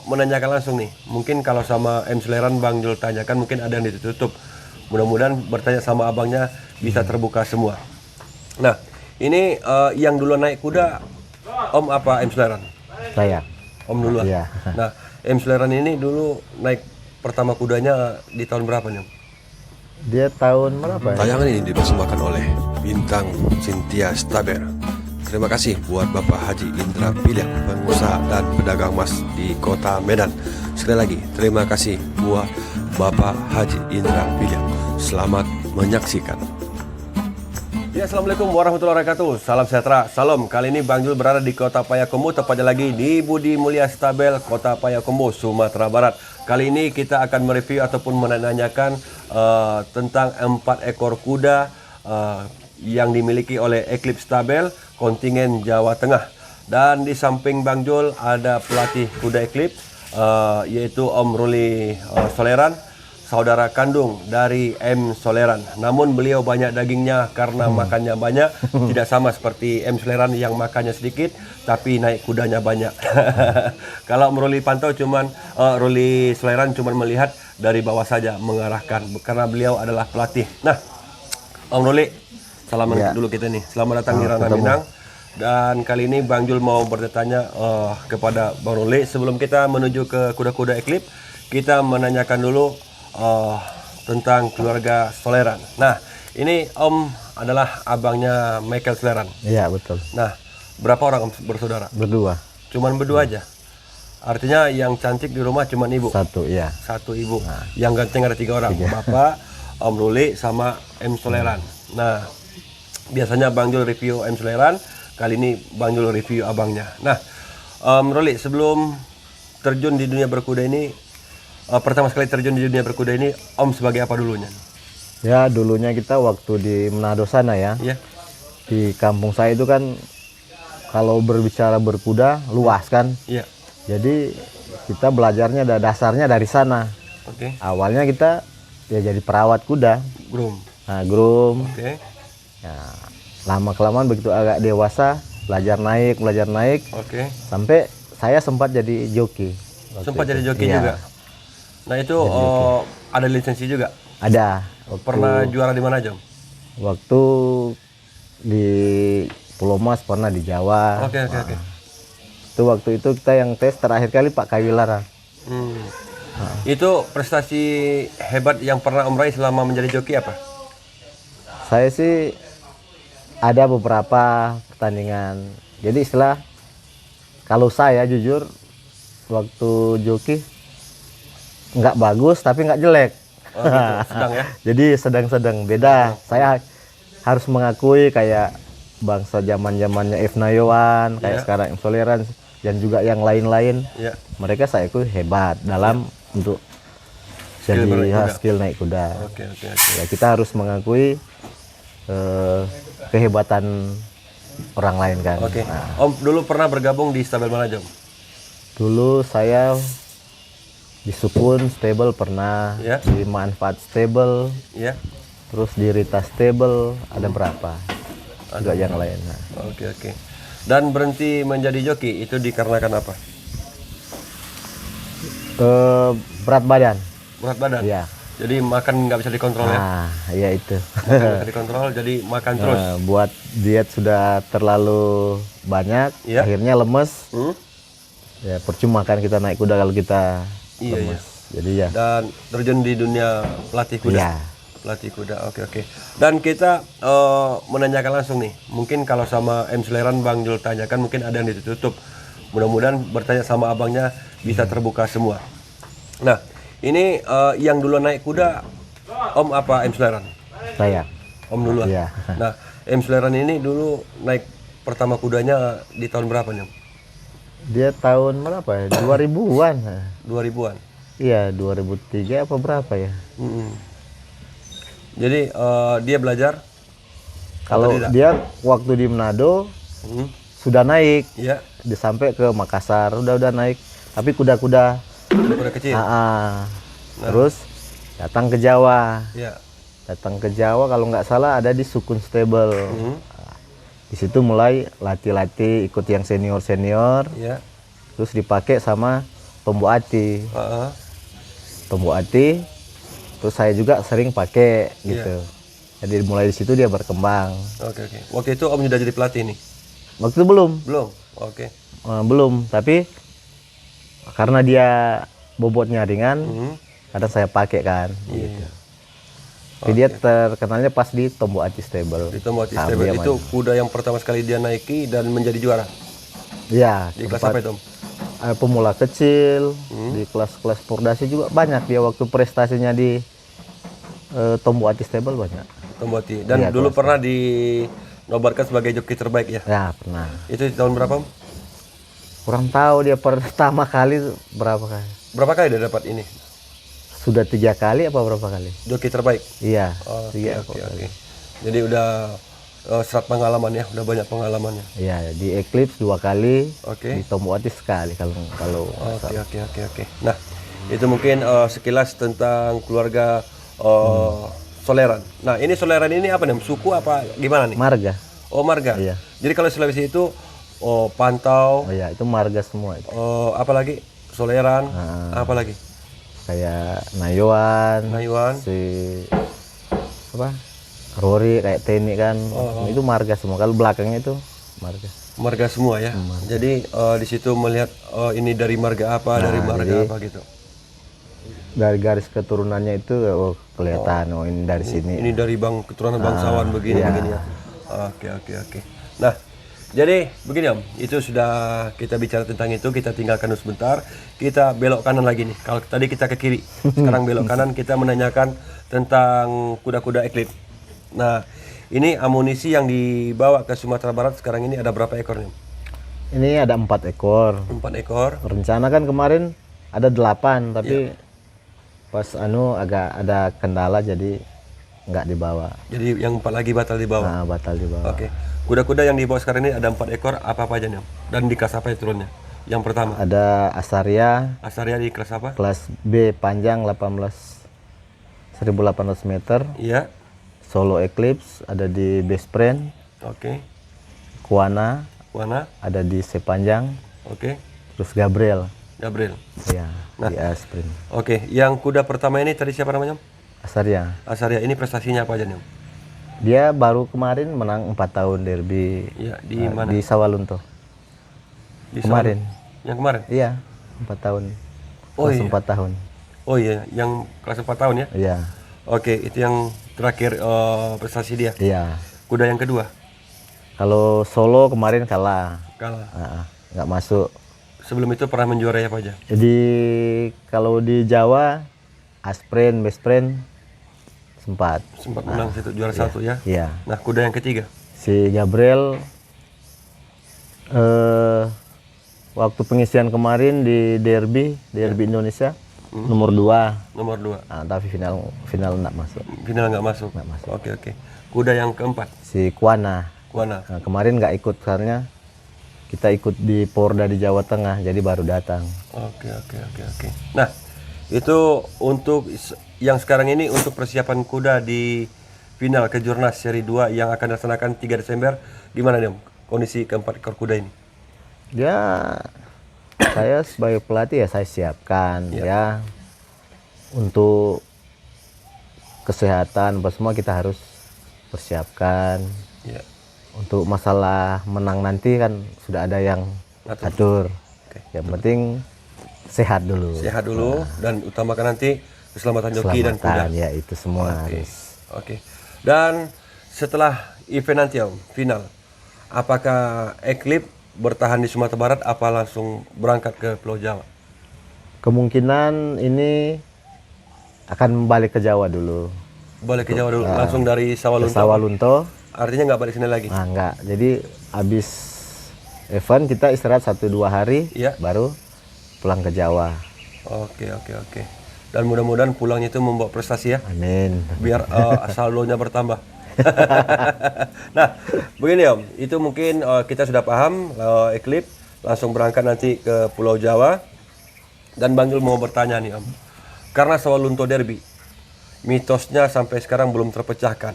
Menanyakan langsung nih, mungkin kalau sama M Suleran Bang Jul tanyakan mungkin ada yang ditutup. Mudah-mudahan bertanya sama abangnya bisa terbuka semua. Nah, ini yang duluan naik kuda, Om apa M Suleran? Saya. Om duluan. Iya. Nah, M Suleran ini dulu naik pertama kudanya di tahun berapa nih, Om? Dia tahun berapa ya? Tayangan ini dipersembahkan oleh Bintang Cynthia Staber. Terima kasih buat Bapak Haji Indra Piliang, pengusaha dan pedagang emas di Kota Medan. Sekali lagi, terima kasih buat Bapak Haji Indra Piliang. Selamat menyaksikan. Ya, Assalamualaikum warahmatullahi wabarakatuh. Salam sejahtera, salam. Kali ini Bang Jul berada di Kota Payakumbuh, tepatnya lagi di Budi Mulia Stabel, Kota Payakumbuh, Sumatera Barat. Kali ini kita akan mereview ataupun menanyakan tentang 4 ekor kuda yang dimiliki oleh Eclipse Stabel, kontingen Jawa Tengah. Dan di samping Bang Jul ada pelatih kuda Eclipse, yaitu Om Ruli Soleran, saudara kandung dari M Soleran. Namun beliau banyak dagingnya karena makannya banyak, tidak sama seperti M Soleran yang makannya sedikit tapi naik kudanya banyak. Kalau Om Ruli pantau Ruli Soleran cuman melihat dari bawah saja, mengarahkan karena beliau adalah pelatih. Nah, Om Ruli, salaman dulu kita nih. Selamat datang di Ranah Minang. Dan kali ini Bang Jul mau bertanya kepada Bang Ruli. Sebelum kita menuju ke kuda-kuda Eclipse, kita menanyakan dulu tentang keluarga Soleran. Nah, ini Om adalah abangnya Michael Soleran. Iya, betul. Nah, berapa orang Om bersaudara? Berdua. Cuman berdua aja. Artinya yang cantik di rumah cuman ibu. Satu, iya. Satu ibu. Yang ganteng ada 3 orang. Bapak, Om Ruli, sama M Soleran. Nah, biasanya Bang Jul review M Soleran, kali ini Bang Jul review abangnya. Nah, Om Ruli, sebelum terjun di dunia berkuda ini, pertama sekali terjun di dunia berkuda ini, Om sebagai apa dulunya? Ya, dulunya kita waktu di Manado sana ya. Iya. Di kampung saya itu kan kalau berbicara berkuda luas kan. Iya. Jadi kita belajarnya dasarnya dari sana. Oke. Awalnya kita ya jadi perawat kuda. Groom. Nah, groom. Oke. Ya, lama-kelamaan begitu agak dewasa, belajar naik, Oke. sampai saya sempat jadi joki. Sempat jadi joki Iya. juga. Nah, itu ada lisensi juga. Ada. Pernah juara di mana aja, Om? Waktu di Pulau Mas, pernah di Jawa. Oke. Itu waktu itu kita yang tes terakhir kali Pak Kawilara. Itu prestasi hebat yang pernah Om raih selama menjadi joki apa? Saya sih ada beberapa pertandingan. Jadi istilah kalau saya jujur waktu joki nggak bagus tapi nggak jelek. Oh, gitu. Sedang ya? Jadi sedang-sedang beda. Saya harus mengakui kayak bangsa zaman-zamannya F Nayowan, kayak sekarang M Soleran dan juga yang lain-lain. Iya. Mereka saya akui hebat dalam untuk skill naik kuda. Oke. Ya, kita harus mengakui kehebatan orang lain kan. Oke. Nah, Om dulu pernah bergabung di stabel mana aja, Om? dulu saya di Sukun stable pernah, Ya. di Manfaat stable, Iya. terus di Rita stable, ada berapa? Juga yang lain. Nah, Oke. Dan berhenti menjadi joki itu dikarenakan apa? berat badan. Berat badan. Iya. Jadi makan nggak bisa dikontrol ya? Nah, iya itu. Makan nggak bisa dikontrol, jadi makan terus. Buat diet sudah terlalu banyak, Iya. akhirnya lemes. Hmm? Ya percuma kan kita naik kuda kalau kita Iya. lemes. Jadi ya. Dan terjun di dunia pelatih kuda. Iya. Pelatih kuda. Oke. Dan kita menanyakan langsung nih. Mungkin kalau sama M Soleran Bang Jul tanyakan mungkin ada yang ditutup. Mudah-mudahan bertanya sama abangnya bisa terbuka semua. Nah, ini yang duluan naik kuda, Om apa M Soleran? Saya. Om duluan. Iya. Nah, M Soleran ini dulu naik pertama kudanya di tahun berapa nih, Om? Dia tahun berapa ya? 2000-an. 2000-an. Iya, 2003 apa berapa ya? Jadi dia belajar? Kalau tidak? dia waktu di Manado Hmm, sudah naik, Iya, sampai ke Makassar udah naik. Tapi kuda-kuda, kuda kecil. terus datang ke Jawa. Iya. Datang ke Jawa kalau nggak salah ada di Sukun Stable. Hmm, Di situ mulai latih-latih ikut yang senior-senior. Iya. terus dipakai sama Tombo Ati. Heeh. Tombo Ati, terus saya juga sering pakai gitu. Jadi mulai di situ dia berkembang. Oke. Waktu itu Om sudah jadi pelatih nih? Waktu itu belum, Belum. Oke. belum. Tapi karena dia bobotnya ringan, kadang saya pakai kan. Gitu. Tapi dia terkenalnya pas di Tombo Ati Stable. Di Tombo Ati Nah, Stable dia itu kuda yang pertama sekali dia naiki dan menjadi juara. Iya, Di kelas sempat, apa itu, Om? pemula kecil, di kelas-kelas Pordasi juga banyak dia waktu prestasinya di Tombo Ati Stable banyak. Tombo Ati. Dan Iya, dulu pernah dinobatkan sebagai joki terbaik ya? Ya pernah. Itu di tahun berapa, Om? Kurang tahu dia pertama kali berapa kali. Berapa kali dia dapat ini? Sudah 3 kali apa berapa kali? Joki terbaik? Iya. Oke. Jadi udah serat pengalaman ya, udah banyak pengalamannya. Iya, di Eclipse 2 kali, Oke. di Tombo Ati sekali kalau Oke. Nah, itu mungkin sekilas tentang keluarga Soleran. Nah, ini Soleran ini apa nih? Suku apa gimana nih? marga. Oh, marga. Iya. Jadi kalau Sulawesi itu Pantau, Oh iya, itu marga semua itu. apa lagi? Soleran, apa lagi? Kayak Nayuan, Nayuan. si apa? Rory kayak Teni kan. Itu marga semua. Kalau belakangnya itu marga. Marga semua ya. Jadi di situ melihat ini dari marga apa, dari marga apa gitu. Dari garis keturunannya itu kelihatan ini dari sini. Ini dari keturunan bangsawan begini iya. ya. Oke. Nah, jadi begini Om, itu sudah kita bicara tentang itu, kita tinggalkan dulu sebentar. Kita belok kanan lagi nih. Kalau tadi kita ke kiri, sekarang belok kanan kita menanyakan tentang kuda-kuda Eclipse. Nah, ini amunisi yang dibawa ke Sumatera Barat sekarang ini ada berapa ekor nih? Ini ada 4 ekor. 4 ekor. Rencana kan kemarin ada 8, tapi pas agak ada kendala jadi nggak dibawa. Jadi yang 4 lagi batal dibawa. Nah, batal dibawa. Oke. Kuda-kuda yang dibawa sekarang ini ada 4 ekor, apa aja nih Om? Dan di kelas apa ya turunnya? Yang pertama, Ada Asaria Asaria di kelas apa? kelas B panjang 1.800 meter. Iya. Solo Eclipse ada di Best Friend. Oke. Kuana Warna? ada di sepanjang. Oke. Terus Gabriel Gabriel. ya di A Sprint. Oke, yang kuda pertama ini tadi siapa namanya, Om? Asaria Asaria. Ini prestasinya apa aja nih, Om? dia baru kemarin menang 4 tahun derby Iya, di mana? di Sawalunto Di kemarin. Yang kemarin? Iya 4 tahun. Oh, Kelas iya. 4 tahun. Oh iya, yang kelas 4 tahun ya? Iya. Oke, itu yang terakhir prestasi dia. Iya. Kuda yang kedua Kalau solo kemarin kalah. kalah. Nggak masuk. Sebelum itu pernah menjuarai apa aja? Jadi kalau di Jawa Asprint, Best Friend sempat. Sempat menang situ juara 1 ya. Iya. Nah, kuda yang ketiga. Si Gabriel waktu pengisian kemarin di derby Indonesia nomor 2. Nomor 2. Tapi final nggak masuk. Final nggak masuk. Nggak masuk. Oke. Kuda yang keempat. Si Kuana. Kuana. Nah, kemarin nggak ikut karena kita ikut di Porda di Jawa Tengah, jadi baru datang. Oke. Nah, itu untuk yang sekarang ini untuk persiapan kuda di final Kejurnas Seri 2 yang akan dilaksanakan 3 Desember. Gimana nih Om, kondisi keempat ekor kuda ini? Ya, saya sebagai pelatih ya saya siapkan ya untuk kesehatan apa semua kita harus persiapkan. Ya. Untuk masalah menang nanti kan sudah ada yang atur. Yang penting sehat dulu. Sehat dulu dan utamakan nanti keselamatan joki dan kuda. Ya itu semua Oke. harus. Oke. Dan setelah event nanti Om, final, apakah Eclipse bertahan di Sumatera Barat apa langsung berangkat ke Pulau Jawa? Kemungkinan ini akan balik ke Jawa dulu. Balik ke Jawa dulu, langsung dari Ke Sawalunto. Sawalunto. Artinya nggak balik sini lagi? Nah, enggak. Jadi habis event kita istirahat 1-2 hari, Iya. baru pulang ke Jawa. Oke. Dan mudah-mudahan pulangnya itu membawa prestasi ya, Amin. biar saldonya bertambah. Nah, begini Om, itu mungkin kita sudah paham Eclipse langsung berangkat nanti ke Pulau Jawa. Dan Bang Jul mau bertanya nih Om, karena Sawalunto Derby, mitosnya sampai sekarang belum terpecahkan,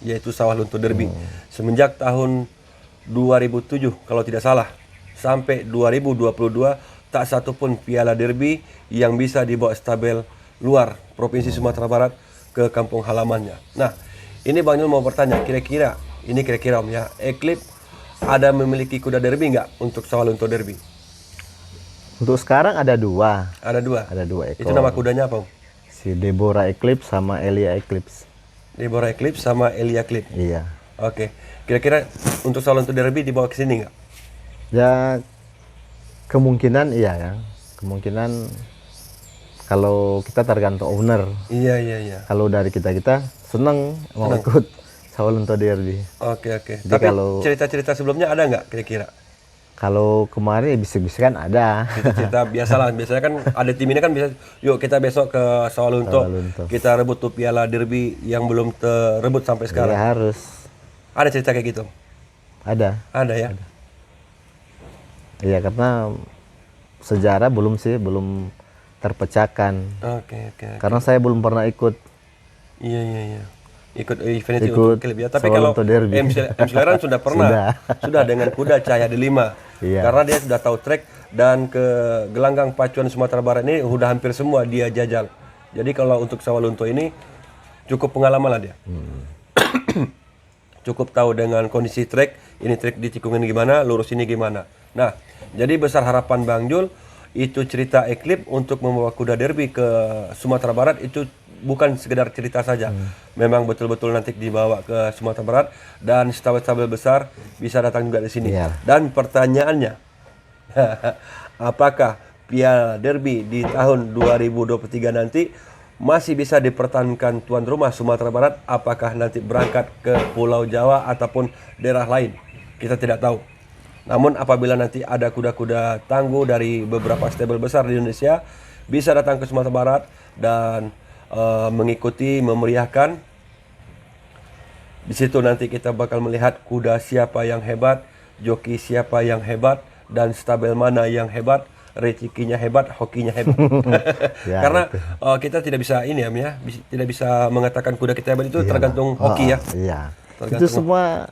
yaitu Sawalunto Derby. Semenjak tahun 2007 kalau tidak salah, sampai 2022 tak satu pun piala derby yang bisa dibawa stabel luar Provinsi Sumatera Barat ke kampung halamannya. Nah, ini Bang Jul mau bertanya, kira-kira Om ya, Eclipse ada memiliki kuda derby nggak untuk Sawalunto Derby? Untuk sekarang ada dua. Ada dua. Ada dua ekor. Itu nama kudanya apa, Om? Si Deborah Eclipse sama Elia Eclipse. Deborah Eclipse sama Elia Eclipse. Iya. Oke. Kira-kira untuk Sawalunto Derby dibawa ke sini nggak? Ya kemungkinan iya ya. Kemungkinan kalau kita tergantung owner. Iya. Kalau dari kita senang mau ikut Sawalunto Derby. Oke. Jadi Tapi kalau- cerita-cerita sebelumnya ada nggak kira-kira? Kalau kemarin ya bisik-bisikan ada. Cerita biasalah, biasanya kan ada tim ini kan bisa, yuk kita besok ke Sawalunto, Sawalunto. kita rebut tuh piala derby yang belum terebut sampai Ya sekarang. harus Ada cerita kayak gitu? ada. Ada ya? Iya karena sejarah belum terpecahkan. Oke. Karena saya belum pernah ikut. Iya. Ikut event itu Ikut untuk klub ya. Tapi kalau Sawalunto Derby. MC Leran sudah pernah. Sudah dengan kuda Cahaya Delima. Iya. Karena dia sudah tahu trek dan ke gelanggang pacuan Sumatera Barat ini udah hampir semua dia jajal. Jadi kalau untuk Sawalunto ini cukup pengalaman lah dia. Cukup tahu dengan kondisi trek, ini trek di tikungan gimana, lurus ini gimana. Nah, jadi besar harapan Bang Jul itu cerita Eclipse untuk membawa kuda derby ke Sumatera Barat itu bukan sekedar cerita saja. Memang betul-betul nanti dibawa ke Sumatera Barat dan stabel-stabel besar bisa datang juga di sini. Iya. Dan pertanyaannya, apakah Piala Derby di tahun 2023 nanti masih bisa dipertahankan tuan rumah Sumatera Barat? Apakah nanti berangkat ke Pulau Jawa ataupun daerah lain? Kita tidak tahu. Namun apabila nanti ada kuda-kuda tangguh dari beberapa stable besar di Indonesia bisa datang ke Sumatera Barat dan mengikuti, memeriahkan. Di situ nanti kita bakal melihat kuda siapa yang hebat, joki siapa yang hebat, dan stabel mana yang hebat, rezekinya hebat, hokinya hebat. Ya, Karena kita tidak bisa ini ya, tidak bisa mengatakan kuda kita hebat itu tergantung hoki ya. Iya. Tergantung. Itu semua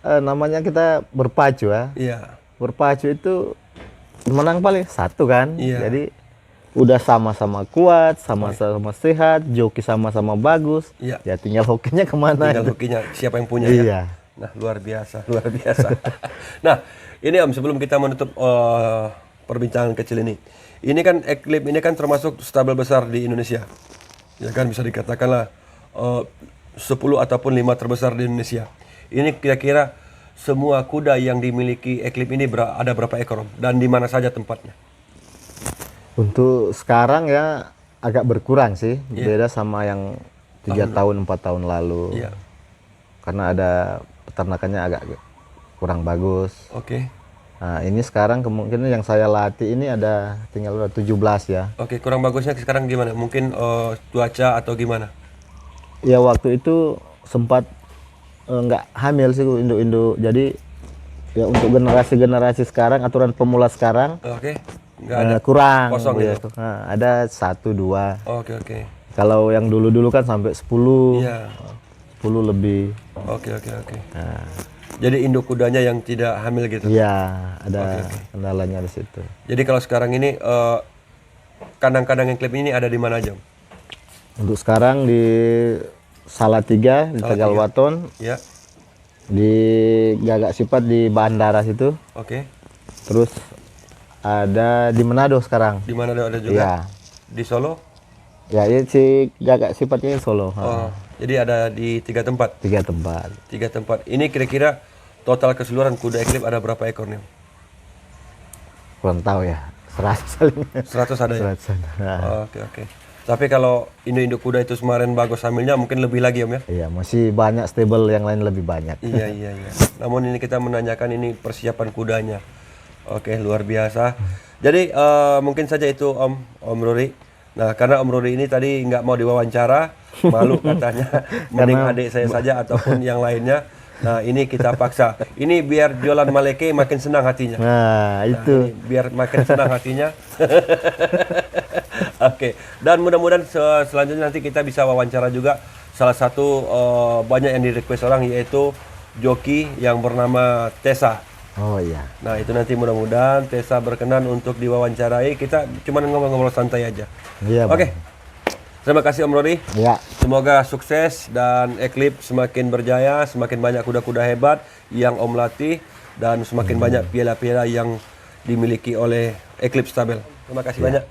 namanya kita berpacu ya. Iya. Berpacu itu menang paling satu kan. Iya. Jadi udah sama-sama kuat, sama-sama sehat, joki sama-sama bagus. Iya. Ya tinggal hokinya kemana. Tinggal itu. hokinya siapa yang punya Iya. ya. Nah, luar biasa. Nah, ini Om sebelum kita menutup perbincangan kecil ini. Ini kan Eclipse ini kan termasuk stabel besar di Indonesia. Ya kan bisa dikatakanlah 10 ataupun 5 terbesar di Indonesia. Ini kira-kira semua kuda yang dimiliki Eclipse ini ada berapa ekor Om? Dan di mana saja tempatnya? Untuk sekarang ya agak berkurang sih, Iya. beda sama yang 3 tahun 4 tahun lalu. Iya. Karena ada peternakannya agak kurang bagus. Oke. Nah, ini sekarang kemungkinan yang saya latih ini ada tinggal udah 17 ya. Oke, kurang bagusnya sekarang gimana? Mungkin cuaca atau gimana? Ya waktu itu sempat nggak hamil sih induk-induk. Jadi ya untuk generasi-generasi sekarang, aturan pemula sekarang Oke. Nggak ada. kurang. Kosong ya. gitu? Nah, ada 1, 2. Oke. Kalau yang dulu-dulu kan sampai 10, Iya. 10 lebih. Oke. Nah, Jadi induk kudanya yang tidak hamil gitu. iya, ada kendalanya di situ. Jadi kalau sekarang ini kandang-kandang yang klip ini ada di mana aja? Om? Untuk sekarang di Salatiga, di Tegal Waton, Ya. di Gagak Sifat di Bandara situ. Oke. Terus ada di Manado sekarang. Di mana ada juga? Iya. Di Solo? Ya, ini si Gagak Sifatnya Solo. Oh, jadi ada di 3 tempat. 3 tempat. 3 tempat. Ini kira-kira total keseluruhan kuda Eclipse ada berapa ekor nih? Om? Kurang tahu ya. 100 saling. 100 ada ya? 100. Nah, Oke. Tapi kalau induk-induk kuda itu kemarin bagus hamilnya mungkin lebih lagi Om ya? iya, masih banyak stable yang lain lebih banyak. Iya. Namun ini kita menanyakan ini persiapan kudanya. Oke, luar biasa. Jadi mungkin saja itu Om Ruri. Nah, karena Om Ruri ini tadi nggak mau diwawancara, malu katanya. Mending adik saya saja ataupun yang lainnya. Nah, ini kita paksa. Ini biar jualan Maleke makin senang hatinya. Nah, itu. Ini biar makin senang hatinya. Oke, dan mudah-mudahan selanjutnya nanti kita bisa wawancara juga salah satu banyak yang di request orang yaitu joki yang bernama Tessa. Oh iya. Nah itu nanti mudah-mudahan Tessa berkenan untuk diwawancarai. Kita cuma ngobrol-ngobrol santai aja. Iya, Oke. Terima kasih Om Rory. Ya. Semoga sukses dan Eclipse semakin berjaya, semakin banyak kuda-kuda hebat yang Om latih dan semakin banyak piala-piala yang dimiliki oleh Eclipse Stabel. Terima kasih banyak.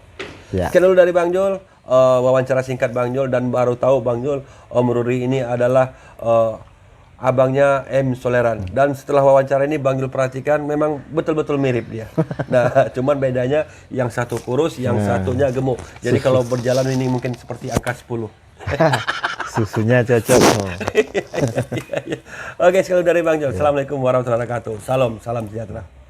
Ya. Sekian dulu dari Bang Jul, wawancara singkat Bang Jul, dan baru tahu Bang Jul, Om Rory ini adalah abangnya M. Soleran. Dan setelah wawancara ini Bang Jul perhatikan memang betul-betul mirip dia. Nah, cuman bedanya yang satu kurus, yang satunya gemuk. Jadi kalau berjalan ini mungkin seperti angka 10. Susunya cocok. Oh. Oke, sekali dari Bang Jul. Assalamualaikum warahmatullahi wabarakatuh. Salam sejahtera.